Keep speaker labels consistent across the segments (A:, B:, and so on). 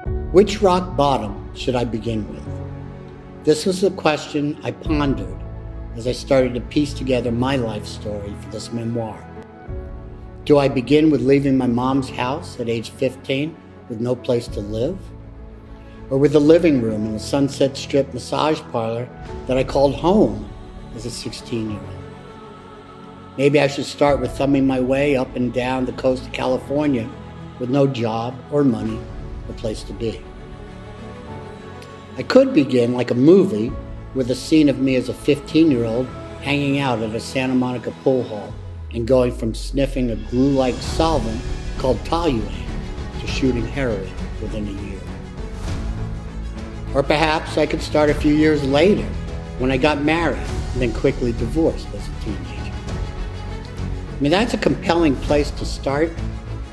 A: Which rock bottom should I begin with? This was the question I pondered as I started to piece together my life story for this memoir. Do I begin with leaving my mom's house at age 15 with no place to live? Or with the living room in the Sunset Strip massage parlor that I called home as a 16-year-old? Maybe I should start with thumbing my way up and down the coast of California with no job or money or place to be. I could begin like a movie with a scene of me as a 15-year-old hanging out at a Santa Monica pool hall and going from sniffing a glue-like solvent called toluene to shooting heroin within a year. Or perhaps I could start a few years later when I got married and then quickly divorced as a teenager. I mean, that's a compelling place to start,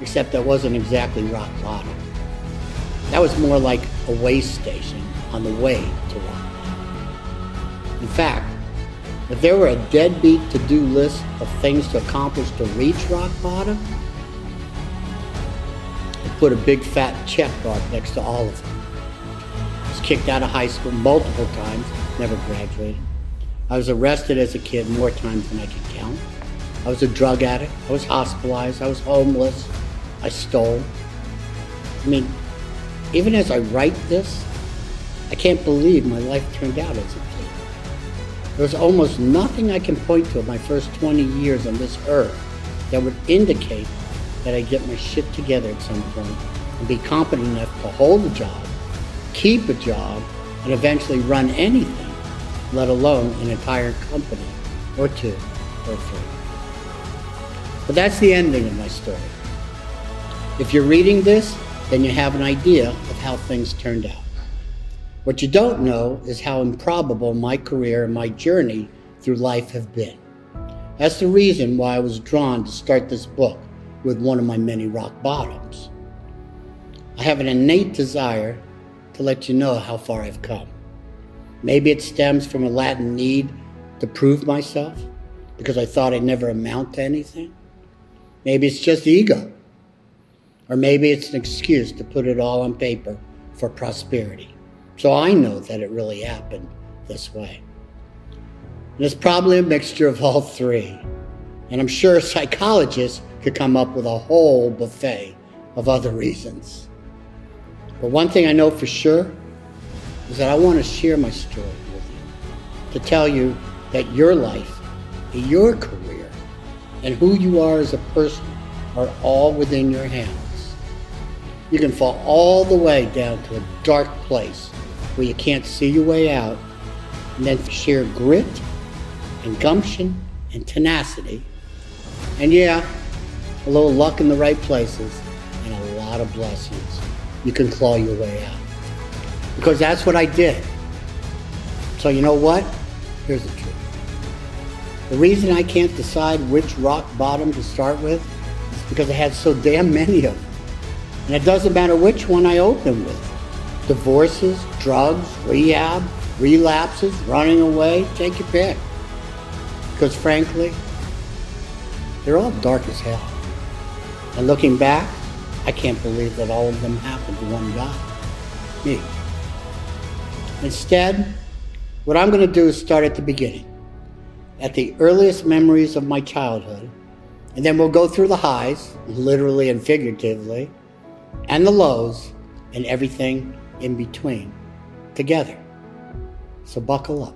A: except that wasn't exactly rock bottom. That was more like a way station on the way to rock bottom. In fact, if there were a deadbeat to-do list of things to accomplish to reach rock bottom, I'd put a big fat check mark next to all of them. I was kicked out of high school multiple times, never graduated. I was arrested as a kid more times than I could count. I was a drug addict, I was hospitalized, I was homeless, I stole. I mean, even as I write this, I can't believe my life turned out as it did. There's almost nothing I can point to in my first 20 years on this earth that would indicate that I get my shit together at some point and be competent enough to hold a job, keep a job, and eventually run anything, let alone an entire company, or two, or three. But that's the ending of my story. If you're reading this, then you have an idea of how things turned out. What you don't know is how improbable my career and my journey through life have been. That's the reason why I was drawn to start this book with one of my many rock bottoms. I have an innate desire to let you know how far I've come. Maybe it stems from a latent need to prove myself because I thought I'd never amount to anything. Maybe it's just ego. Or maybe it's an excuse to put it all on paper for prosperity. So I know that it really happened this way. And it's probably a mixture of all three. And I'm sure psychologists could come up with a whole buffet of other reasons. But one thing I know for sure is that I want to share my story with you, to tell you that your life, your career, and who you are as a person are all within your hands. You can fall all the way down to a dark place where you can't see your way out, and then sheer grit and gumption and tenacity, and yeah, a little luck in the right places and a lot of blessings, you can claw your way out. Because that's what I did. So you know what? Here's the truth. The reason I can't decide which rock bottom to start with is because I had so damn many of them. And it doesn't matter which one I open with. Divorces, drugs, rehab, relapses, running away, take your pick. Because frankly, they're all dark as hell. And looking back, I can't believe that all of them happened to one guy, me. Instead, what I'm going to do is start at the beginning, at the earliest memories of my childhood, and then we'll go through the highs, literally and figuratively, and the lows, and everything in between, together. So buckle up.